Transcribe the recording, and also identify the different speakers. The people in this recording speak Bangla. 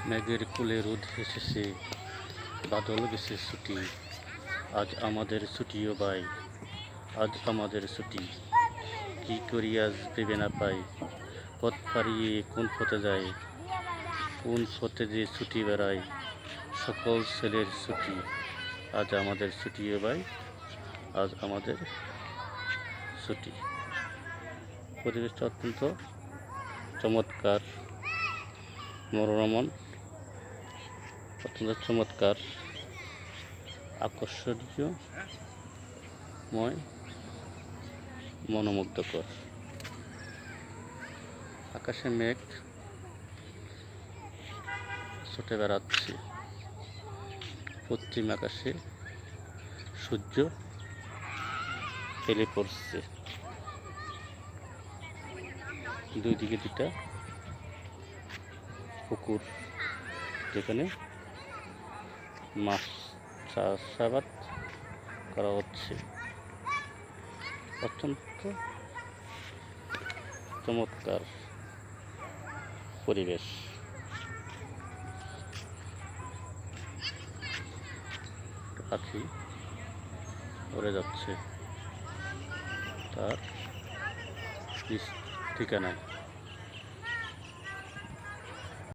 Speaker 1: মেঘের কোলে রোদ হেসেছে, বাদল গেছে ছুটি। আজ আমাদের ছুটিও ভাই, আজ আমাদের ছুটি। কি করি আজ ভেবে না পাই, পথ হারিয়ে কোন পথে যাই, কোন পথে যে ছুটি বেড়াই। সকল ছেলের ছুটি, আজ আমাদের ছুটিও ভাই, আজ আমাদের ছুটি। পরিবেশটা অত্যন্ত চমৎকার, মনোরমণ, অত্যন্ত চমৎকার, আকর্ষণীয়ময়, মনোমুগ্ধকর। আকাশে মেঘ ছুটে বেড়াচ্ছে, পশ্চিম আকাশে সূর্য হেলে পড়ছে। দুই দিকে দুটা পুকুর, যেখানে মাছ চাষাবাদ করা হচ্ছে। অত্যন্ত চমৎকার পরিবেশ। পাখি উড়ে যাচ্ছে তার ঠিকানায়।